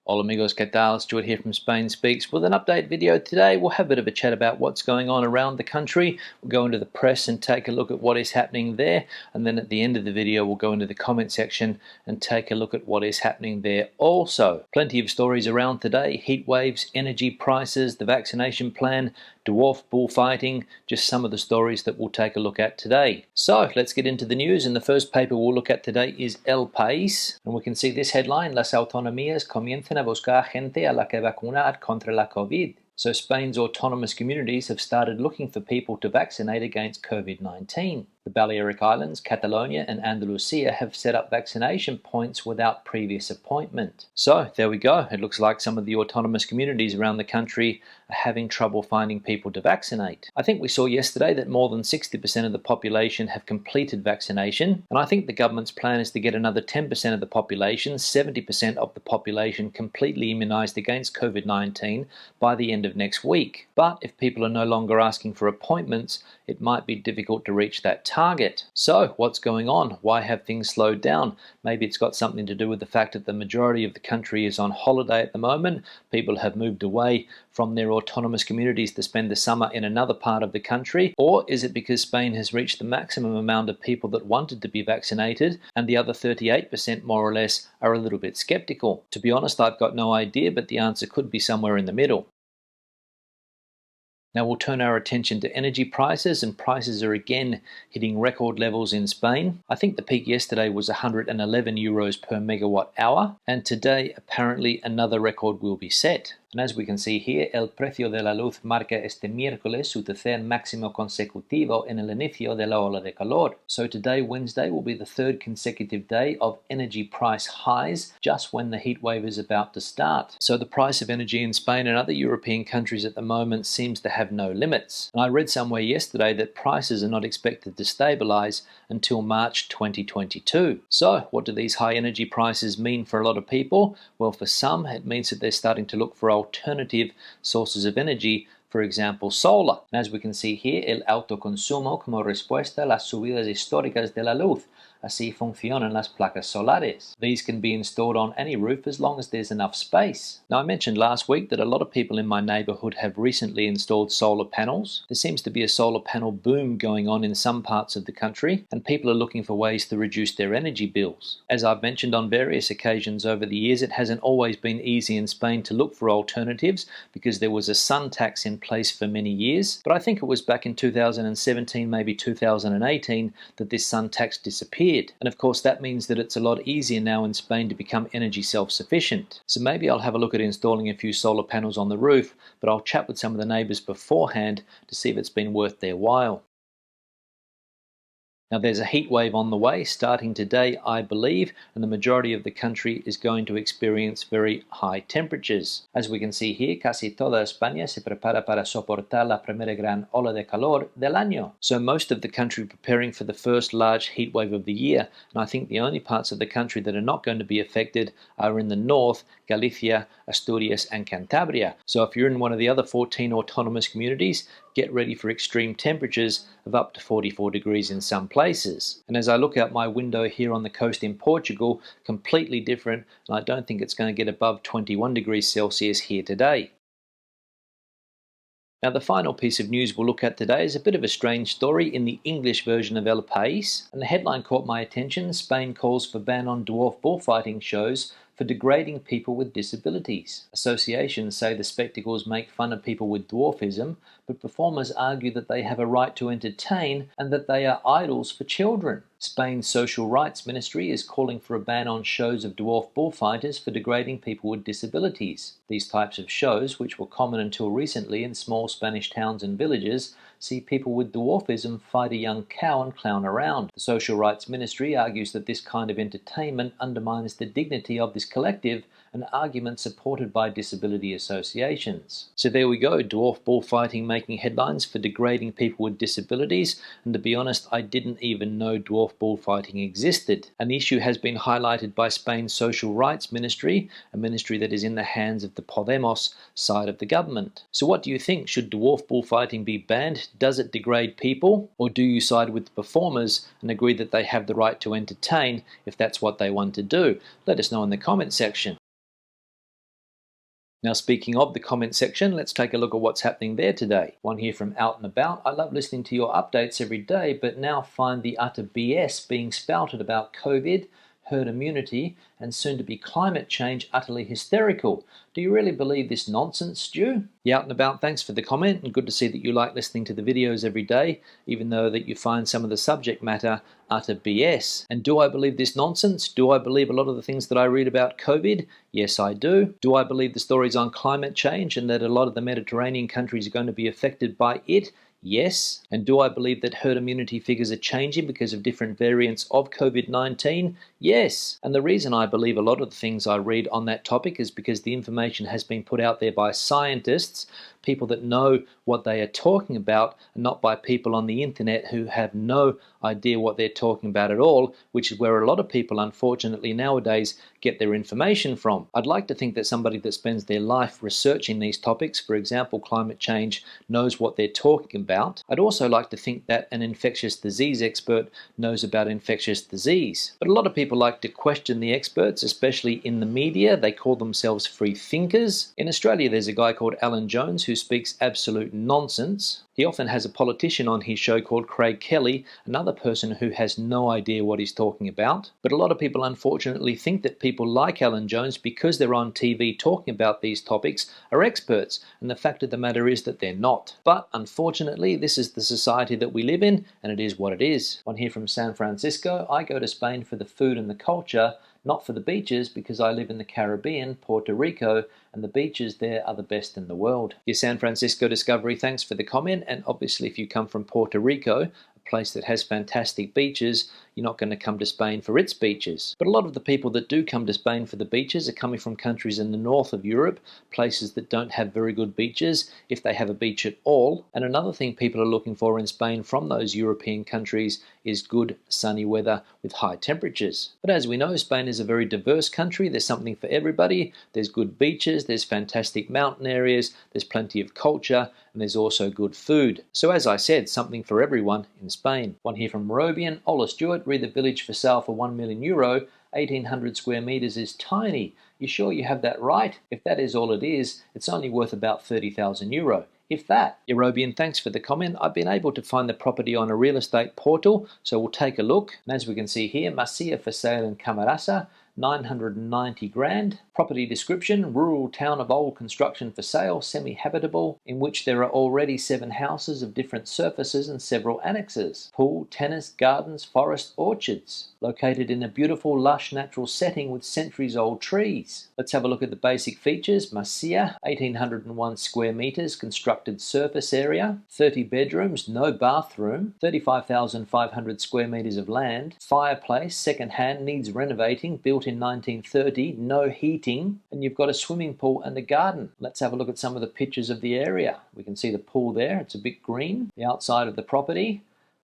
Hola amigos, ¿qué tal? Stuart here from Spain Speaks with an update video today. We'll have a bit of a chat about what's going on around the country. We'll go into the press and take a look at what is happening there. And then at the end of the video, we'll go into the comment section and take a look at what is happening there also. Plenty of stories around today. Heat waves, energy prices, the vaccination plan, dwarf bullfighting, just some of the stories that we'll take a look at today. So let's get into the news, and the first paper we'll look at today is El País, and we can see this headline: Las autonomías comienzan a buscar gente a la que vacunar contra la COVID. So Spain's autonomous communities have started looking for people to vaccinate against COVID-19. The Balearic Islands, Catalonia and Andalusia have set up vaccination points without previous appointment. So there we go. It looks like some of the autonomous communities around the country are having trouble finding people to vaccinate. I think we saw yesterday that more than 60% of the population have completed vaccination, and I think the government's plan is to get another 10% of the population, 70% of the population, completely immunised against COVID-19 by the end of next week. But if people are no longer asking for appointments, it might be difficult to reach that target. So what's going on? Why have things slowed down? Maybe it's got something to do with the fact that the majority of the country is on holiday at the moment. People have moved away from their autonomous communities to spend the summer in another part of the country. Or is it because Spain has reached the maximum amount of people that wanted to be vaccinated and the other 38% more or less are a little bit skeptical? To be honest, I've got no idea, but the answer could be somewhere in the middle. Now we'll turn our attention to energy prices, and prices are again hitting record levels in Spain. I think the peak yesterday was 111 euros per megawatt hour, and today apparently another record will be set. And as we can see here, el precio de la luz marca este miércoles su tercer máximo consecutivo en el inicio de la ola de calor. So today, Wednesday, will be the third consecutive day of energy price highs just when the heat wave is about to start. So the price of energy in Spain and other European countries at the moment seems to have no limits. And I read somewhere yesterday that prices are not expected to stabilize until March 2022. So what do these high energy prices mean for a lot of people? Well, for some, it means that they're starting to look for alternative sources of energy, for example solar. And as we can see here, el autoconsumo como respuesta a las subidas históricas de la luz. Así funcionan las placas solares. These can be installed on any roof as long as there's enough space. Now I mentioned last week that a lot of people in my neighborhood have recently installed solar panels. There seems to be a solar panel boom going on in some parts of the country, and people are looking for ways to reduce their energy bills. As I've mentioned on various occasions over the years, it hasn't always been easy in Spain to look for alternatives because there was a sun tax in place for many years. But I think it was back in 2017, maybe 2018, that this sun tax disappeared. And of course that means that it's a lot easier now in Spain to become energy self-sufficient. So maybe I'll have a look at installing a few solar panels on the roof, but I'll chat with some of the neighbours beforehand to see if it's been worth their while. Now there's a heat wave on the way starting today, I believe, and the majority of the country is going to experience very high temperatures. As we can see here, casi toda España se prepara para soportar la primera gran ola de calor del año. So most of the country preparing for the first large heat wave of the year, and I think the only parts of the country that are not going to be affected are in the north, Galicia, Asturias and Cantabria. So if you're in one of the other 14 autonomous communities, get ready for extreme temperatures of up to 44 degrees in some places. And as I look out my window here on the coast in Portugal, completely different, and I don't think it's going to get above 21 degrees Celsius here today. Now the final piece of news we'll look at today is a bit of a strange story in the English version of El País, and the headline caught my attention: Spain calls for ban on dwarf bullfighting shows for degrading people with disabilities. Associations say the spectacles make fun of people with dwarfism, but performers argue that they have a right to entertain and that they are idols for children. Spain's Social Rights Ministry is calling for a ban on shows of dwarf bullfighters for degrading people with disabilities. These types of shows, which were common until recently in small Spanish towns and villages, see people with dwarfism fight a young cow and clown around. The Social Rights Ministry argues that this kind of entertainment undermines the dignity of this collective, an argument supported by disability associations. So there we go, dwarf bullfighting making headlines for degrading people with disabilities, and to be honest, I didn't even know dwarf bullfighting existed. And the issue has been highlighted by Spain's Social Rights Ministry, a ministry that is in the hands of the Podemos side of the government. So what do you think? Should dwarf bullfighting be banned? Does it degrade people? Or do you side with the performers and agree that they have the right to entertain if that's what they want to do? Let us know in the comment section. Now, speaking of the comment section, let's take a look at what's happening there today. One here from Out and About. I love listening to your updates every day, but now find the utter BS being spouted about COVID, herd immunity, and soon to be climate change utterly hysterical. Do you really believe this nonsense, Stu? Yeah, Out and About, thanks for the comment, and good to see that you like listening to the videos every day, even though that you find some of the subject matter utter BS. And do I believe this nonsense? Do I believe a lot of the things that I read about COVID? Yes, I do. Do I believe the stories on climate change and that a lot of the Mediterranean countries are going to be affected by it? Yes. And do I believe that herd immunity figures are changing because of different variants of COVID-19? Yes. And the reason I believe a lot of the things I read on that topic is because the information has been put out there by scientists, people that know what they are talking about, and not by people on the internet who have no idea what they're talking about at all, which is where a lot of people, unfortunately, nowadays get their information from. I'd like to think that somebody that spends their life researching these topics, for example, climate change, knows what they're talking about. I'd also like to think that an infectious disease expert knows about infectious disease. But a lot of people like to question the experts, especially in the media. They call themselves free thinkers. In Australia, there's a guy called Alan Jones who speaks absolute nonsense. He often has a politician on his show called Craig Kelly, another person who has no idea what he's talking about. But a lot of people unfortunately think that people like Alan Jones, because they're on TV talking about these topics, are experts, and the fact of the matter is that they're not. But unfortunately, this is the society that we live in, and it is what it is. One here from San Francisco. I go to Spain for the food and the culture, not for the beaches, because I live in the Caribbean, Puerto Rico, and the beaches there are the best in the world. Your San Francisco Discovery, thanks for the comment, and obviously if you come from Puerto Rico, a place that has fantastic beaches, you're not going to come to Spain for its beaches. But a lot of the people that do come to Spain for the beaches are coming from countries in the north of Europe, places that don't have very good beaches, if they have a beach at all. And another thing people are looking for in Spain from those European countries is good sunny weather with high temperatures. But as we know, Spain is a very diverse country. There's something for everybody. There's good beaches, there's fantastic mountain areas, there's plenty of culture, and there's also good food. So as I said, something for everyone in Spain. One here from Moravian. Ola Stewart, read the village for sale for €1 million. 1,800 square meters is tiny. You sure you have that right? If that is all it is, it's only worth about €30,000. If that. Eurobian, thanks for the comment. I've been able to find the property on a real estate portal, so we'll take a look. And as we can see here, Masia for sale in Camarasa, 990 grand. Property description, rural town of old construction for sale, semi-habitable, in which there are already 7 houses of different surfaces and several annexes. Pool, tennis, gardens, forest, orchards. Located in a beautiful, lush, natural setting with centuries-old trees. Let's have a look at the basic features. Masia, 1,801 square meters, constructed surface area, 30 bedrooms, no bathroom, 35,500 square meters of land, fireplace, second-hand, needs renovating, built in 1930, no heating, and you've got a swimming pool and a garden. Let's have a look at some of the pictures of the area. We can see the pool there, it's a bit green. The outside of the property,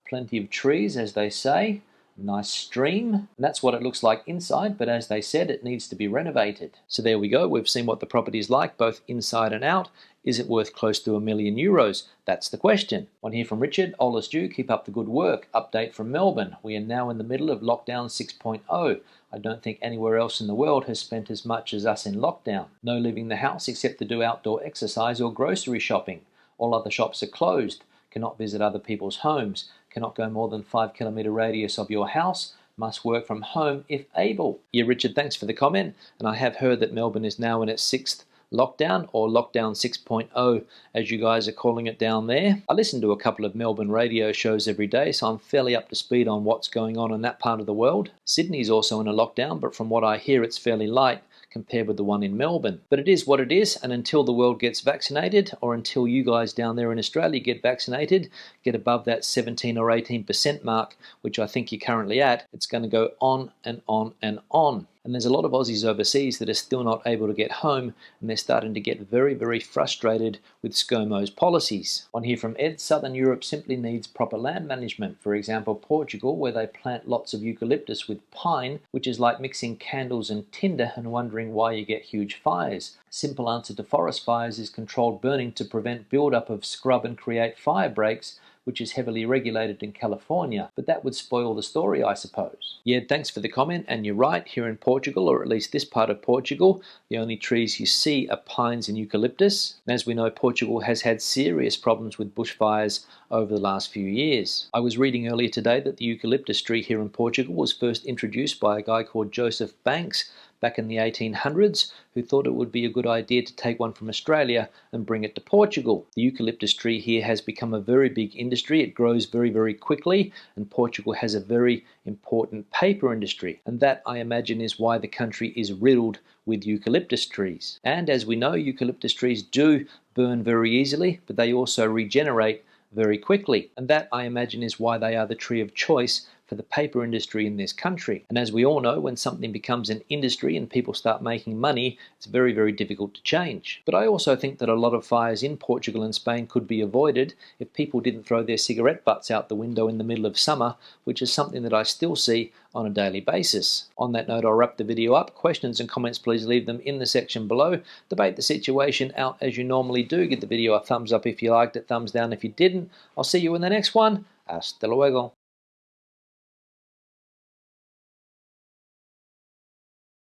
plenty of trees, as they say. Nice stream, and that's what it looks like inside, but as they said, it needs to be renovated. So there we go, we've seen what the property is like, both inside and out. Is it worth close to €1 million? That's the question. One here from Richard. Ola Stu, keep up the good work. Update from Melbourne. We are now in the middle of lockdown 6.0. I don't think anywhere else in the world has spent as much as us in lockdown. No leaving the house except to do outdoor exercise or grocery shopping. All other shops are closed. Cannot visit other people's homes. Cannot go more than 5-kilometre radius of your house. Must work from home if able. Yeah, Richard, thanks for the comment. And I have heard that Melbourne is now in its 6th lockdown, or lockdown 6.0 as you guys are calling it down there. I listen to a couple of Melbourne radio shows every day, so I'm fairly up to speed on what's going on in that part of the world. Sydney's also in a lockdown, but from what I hear it's fairly light compared with the one in Melbourne. But it is what it is, and until the world gets vaccinated, or until you guys down there in Australia get vaccinated, get above that 17 or 18% mark, which I think you're currently at, it's going to go on and on and on. And there's a lot of Aussies overseas that are still not able to get home, and they're starting to get very, very frustrated with ScoMo's policies. One here from Ed. Southern Europe simply needs proper land management. For example, Portugal, where they plant lots of eucalyptus with pine, which is like mixing candles and tinder and wondering why you get huge fires. Simple answer to forest fires is controlled burning to prevent build-up of scrub and create fire breaks, which is heavily regulated in California, but that would spoil the story, I suppose. Yeah, thanks for the comment, and you're right, here in Portugal, or at least this part of Portugal, the only trees you see are pines and eucalyptus. And as we know, Portugal has had serious problems with bushfires over the last few years. I was reading earlier today that the eucalyptus tree here in Portugal was first introduced by a guy called Joseph Banks back in the 1800s, who thought it would be a good idea to take one from Australia and bring it to Portugal. The eucalyptus tree here has become a very big industry. It grows very, very quickly, and Portugal has a very important paper industry. And that, I imagine, is why the country is riddled with eucalyptus trees. And as we know, eucalyptus trees do burn very easily, but they also regenerate very quickly. And that, I imagine, is why they are the tree of choice for the paper industry in this country. And as we all know, when something becomes an industry and people start making money, it's very, very difficult to change. But I also think that a lot of fires in Portugal and Spain could be avoided if people didn't throw their cigarette butts out the window in the middle of summer, which is something that I still see on a daily basis. On that note, I'll wrap the video up. Questions and comments, please leave them in the section below. Debate the situation out as you normally do. Give the video a thumbs up if you liked it, thumbs down if you didn't. I'll see you in the next one. Hasta luego.